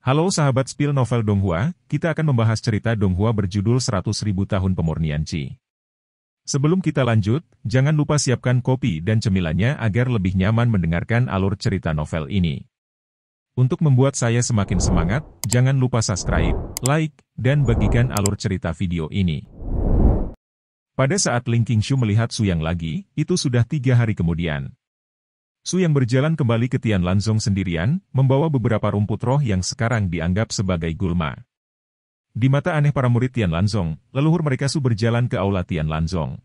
Halo sahabat spill novel Donghua, kita akan membahas cerita Donghua berjudul 100.000 tahun pemurnian Qi. Sebelum kita lanjut, jangan lupa siapkan kopi dan cemilannya agar lebih nyaman mendengarkan alur cerita novel ini. Untuk membuat saya semakin semangat, jangan lupa subscribe, like, dan bagikan alur cerita video ini. Pada saat Ling Qingshu melihat Su Yang lagi, itu sudah 3 hari kemudian. Su Yang berjalan kembali ke Tianlanzong sendirian, membawa beberapa rumput roh yang sekarang dianggap sebagai gulma. Di mata aneh para murid Tianlanzong, leluhur mereka Su berjalan ke aula Tianlanzong.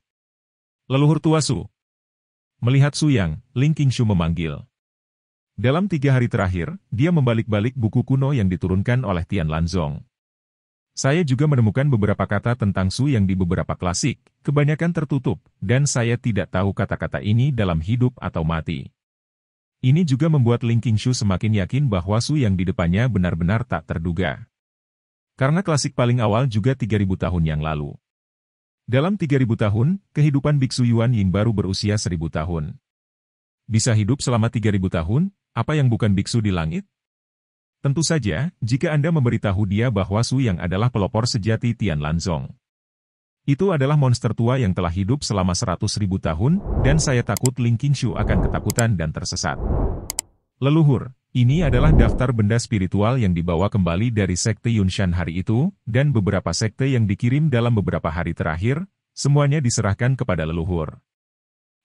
Leluhur tua Su. Melihat Su Yang, Ling Qingshu memanggil. Dalam 3 hari terakhir, dia membalik-balik buku kuno yang diturunkan oleh Tianlanzong. Saya juga menemukan beberapa kata tentang Su Yang di beberapa klasik, kebanyakan tertutup, dan saya tidak tahu kata-kata ini dalam hidup atau mati. Ini juga membuat Ling Qingshu semakin yakin bahwa Su Yang di depannya benar-benar tak terduga. Karena klasik paling awal juga 3.000 tahun yang lalu. Dalam 3.000 tahun, kehidupan Biksu Yuan Ying baru berusia 1.000 tahun. Bisa hidup selama 3.000 tahun, apa yang bukan biksu di langit? Tentu saja, jika Anda memberitahu dia bahwa Su Yang adalah pelopor sejati Tianlanzong. Itu adalah monster tua yang telah hidup selama 100.000 tahun, dan saya takut Ling Qingshu akan ketakutan dan tersesat. Leluhur, ini adalah daftar benda spiritual yang dibawa kembali dari sekte Yunshan hari itu, dan beberapa sekte yang dikirim dalam beberapa hari terakhir, semuanya diserahkan kepada leluhur.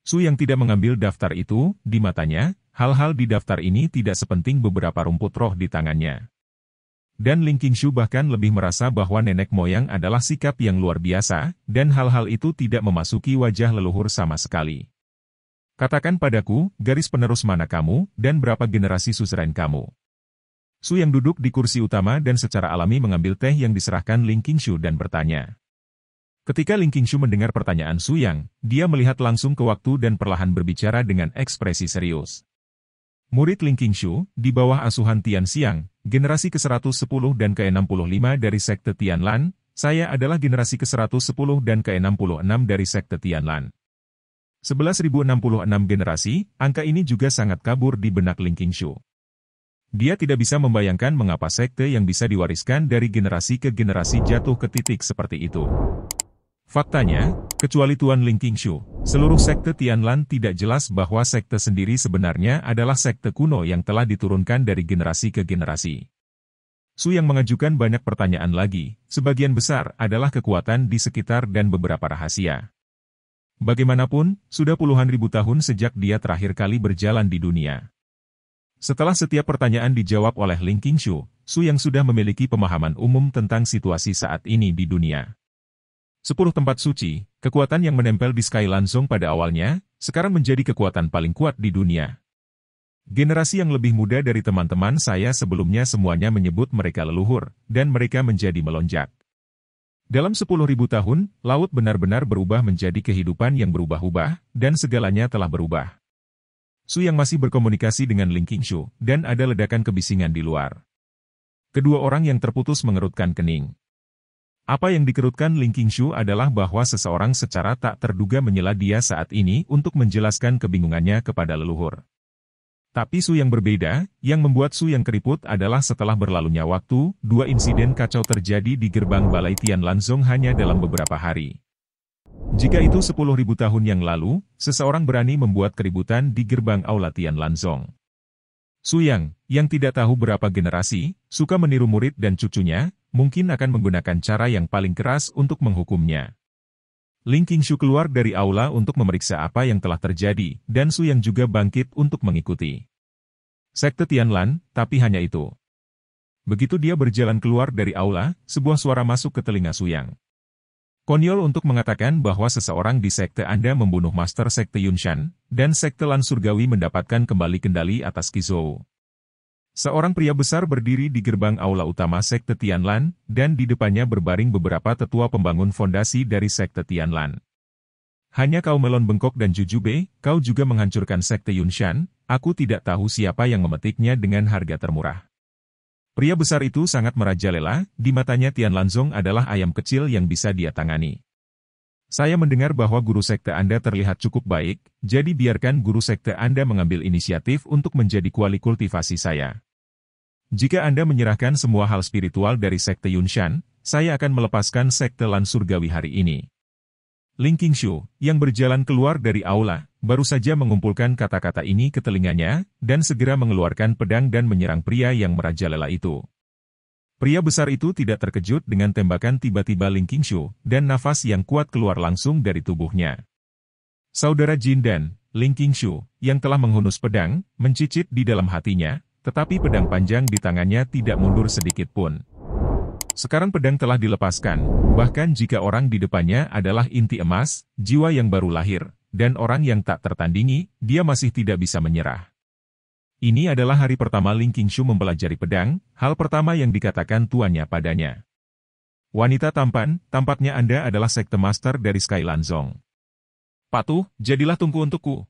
Su Yang tidak mengambil daftar itu, di matanya, hal-hal di daftar ini tidak sepenting beberapa rumput roh di tangannya. Dan Ling Qingshu bahkan lebih merasa bahwa nenek moyang adalah sikap yang luar biasa, dan hal-hal itu tidak memasuki wajah leluhur sama sekali. Katakan padaku, garis penerus mana kamu, dan berapa generasi suzerain kamu? Su Yang duduk di kursi utama dan secara alami mengambil teh yang diserahkan Ling Qingshu dan bertanya. Ketika Ling Qingshu mendengar pertanyaan Su Yang, dia melihat langsung ke waktu dan perlahan berbicara dengan ekspresi serius. Murid Ling Qingshu, di bawah asuhan Tian Xiang, generasi ke-110 dan ke-65 dari sekte Tianlan, saya adalah generasi ke-110 dan ke-66 dari sekte Tianlan. 11.066 generasi, angka ini juga sangat kabur di benak Ling Qingshu. Dia tidak bisa membayangkan mengapa sekte yang bisa diwariskan dari generasi ke generasi jatuh ke titik seperti itu. Faktanya, kecuali Tuan Ling Qingshu, seluruh sekte Tianlan tidak jelas bahwa sekte sendiri sebenarnya adalah sekte kuno yang telah diturunkan dari generasi ke generasi. Su Yang mengajukan banyak pertanyaan lagi, sebagian besar adalah kekuatan di sekitar dan beberapa rahasia. Bagaimanapun, sudah puluhan ribu tahun sejak dia terakhir kali berjalan di dunia. Setelah setiap pertanyaan dijawab oleh Ling Qingshu, Su Yang sudah memiliki pemahaman umum tentang situasi saat ini di dunia. 10 tempat suci, kekuatan yang menempel di Skylanzong pada awalnya, sekarang menjadi kekuatan paling kuat di dunia. Generasi yang lebih muda dari teman-teman saya sebelumnya semuanya menyebut mereka leluhur, dan mereka menjadi melonjak. Dalam 10.000 tahun, laut benar-benar berubah menjadi kehidupan yang berubah-ubah, dan segalanya telah berubah. Su Yang masih berkomunikasi dengan Ling Qingshu, dan ada ledakan kebisingan di luar. Kedua orang yang terputus mengerutkan kening. Apa yang dikerutkan Ling Qingshu adalah bahwa seseorang secara tak terduga menyela dia saat ini untuk menjelaskan kebingungannya kepada leluhur. Tapi Su Yang berbeda, yang membuat Su Yang keriput adalah setelah berlalunya waktu, 2 insiden kacau terjadi di gerbang balai Tianlanzong hanya dalam beberapa hari. Jika itu 10.000 tahun yang lalu, seseorang berani membuat keributan di gerbang aula Tianlanzong. Su Yang, yang tidak tahu berapa generasi, suka meniru murid dan cucunya, mungkin akan menggunakan cara yang paling keras untuk menghukumnya. Ling Qingshu keluar dari aula untuk memeriksa apa yang telah terjadi, dan Su Yang juga bangkit untuk mengikuti. Sekte Tianlan, tapi hanya itu. Begitu dia berjalan keluar dari aula, sebuah suara masuk ke telinga Su Yang. Konyol untuk mengatakan bahwa seseorang di sekte Anda membunuh master sekte Yunshan, dan sekte Lan Surgawi mendapatkan kembali kendali atas Qizhou. Seorang pria besar berdiri di gerbang aula utama sekte Tianlan, dan di depannya berbaring beberapa tetua pembangun fondasi dari sekte Tianlan. Hanya kau melon bengkok dan jujube, kau juga menghancurkan sekte Yunshan, aku tidak tahu siapa yang memetiknya dengan harga termurah. Pria besar itu sangat merajalela, di matanya Tianlanzong adalah ayam kecil yang bisa dia tangani. Saya mendengar bahwa guru sekte Anda terlihat cukup baik, jadi biarkan guru sekte Anda mengambil inisiatif untuk menjadi kuali kultivasi saya. jika Anda menyerahkan semua hal spiritual dari Sekte Yunshan, saya akan melepaskan Sekte Lan Surgawi hari ini. Ling Qingshu, yang berjalan keluar dari aula, baru saja mengumpulkan kata-kata ini ke telinganya, dan segera mengeluarkan pedang dan menyerang pria yang merajalela itu. Pria besar itu tidak terkejut dengan tembakan tiba-tiba Ling Qingshu, dan nafas yang kuat keluar langsung dari tubuhnya. Saudara Jin dan Ling Qingshu, yang telah menghunus pedang, mencicit di dalam hatinya, tetapi pedang panjang di tangannya tidak mundur sedikit pun. Sekarang pedang telah dilepaskan, bahkan jika orang di depannya adalah inti emas, jiwa yang baru lahir, dan orang yang tak tertandingi, dia masih tidak bisa menyerah. Ini adalah hari pertama Ling Qingshu mempelajari pedang, hal pertama yang dikatakan tuannya padanya. Wanita tampan, tampaknya Anda adalah Sekte Master dari Sky Lanzong. Patuh, jadilah tungku untukku.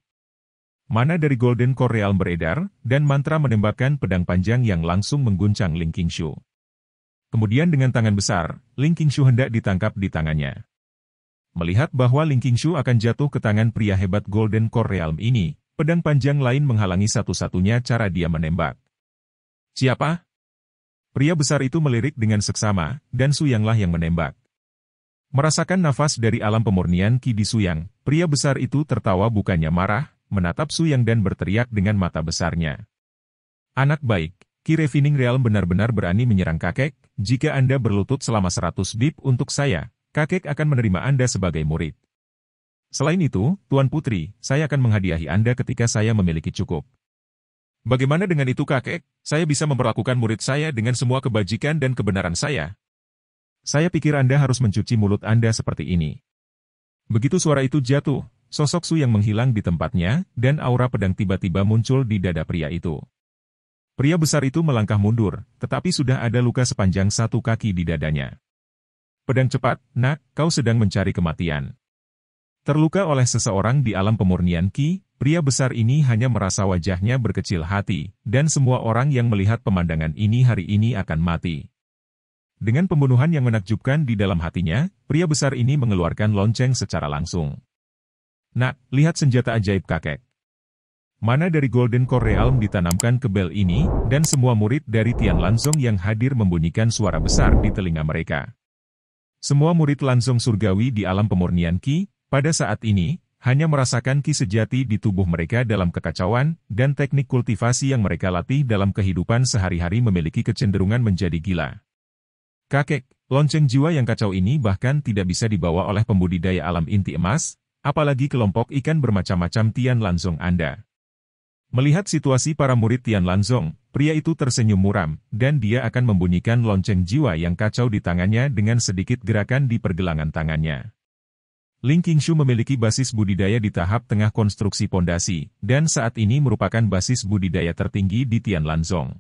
Mana dari Golden Core Realm beredar, dan mantra menembakkan pedang panjang yang langsung mengguncang Ling Qingshu. Kemudian dengan tangan besar, Ling Qingshu hendak ditangkap di tangannya. Melihat bahwa Ling Qingshu akan jatuh ke tangan pria hebat Golden Core Realm ini, pedang panjang lain menghalangi satu-satunya cara dia menembak. Siapa? Pria besar itu melirik dengan seksama, dan Suyanglah yang menembak. Merasakan nafas dari alam pemurnian Qi di Suyang, pria besar itu tertawa bukannya marah, menatap Suyang dan berteriak dengan mata besarnya. Anak baik, Qi Refining Realm benar-benar berani menyerang kakek, jika Anda berlutut selama 100 bip untuk saya, kakek akan menerima Anda sebagai murid. Selain itu, Tuan Putri, saya akan menghadiahi Anda ketika saya memiliki cukup. Bagaimana dengan itu kakek? Saya bisa memperlakukan murid saya dengan semua kebajikan dan kebenaran saya. Saya pikir Anda harus mencuci mulut Anda seperti ini. Begitu suara itu jatuh, sosok Su yang menghilang di tempatnya, dan aura pedang tiba-tiba muncul di dada pria itu. Pria besar itu melangkah mundur, tetapi sudah ada luka sepanjang 1 kaki di dadanya. Pedang cepat, nak, kau sedang mencari kematian. Terluka oleh seseorang di alam pemurnian Qi, pria besar ini hanya merasa wajahnya berkecil hati, dan semua orang yang melihat pemandangan ini hari ini akan mati. Dengan pembunuhan yang menakjubkan di dalam hatinya, pria besar ini mengeluarkan lonceng secara langsung. Nak, lihat senjata ajaib kakek. Mana dari Golden Core Realm ditanamkan ke bel ini, dan semua murid dari Tian Lanzong yang hadir membunyikan suara besar di telinga mereka. Semua murid Lanzong surgawi di alam pemurnian Qi, pada saat ini, hanya merasakan Qi sejati di tubuh mereka dalam kekacauan, dan teknik kultivasi yang mereka latih dalam kehidupan sehari-hari memiliki kecenderungan menjadi gila. Kakek, lonceng jiwa yang kacau ini bahkan tidak bisa dibawa oleh pembudidaya alam inti emas, apalagi kelompok ikan bermacam-macam Tian Lanzong Anda. Melihat situasi para murid Tian Lanzong, pria itu tersenyum muram, dan dia akan membunyikan lonceng jiwa yang kacau di tangannya dengan sedikit gerakan di pergelangan tangannya. Ling Qingshu memiliki basis budidaya di tahap tengah konstruksi pondasi, dan saat ini merupakan basis budidaya tertinggi di Tian Lanzong.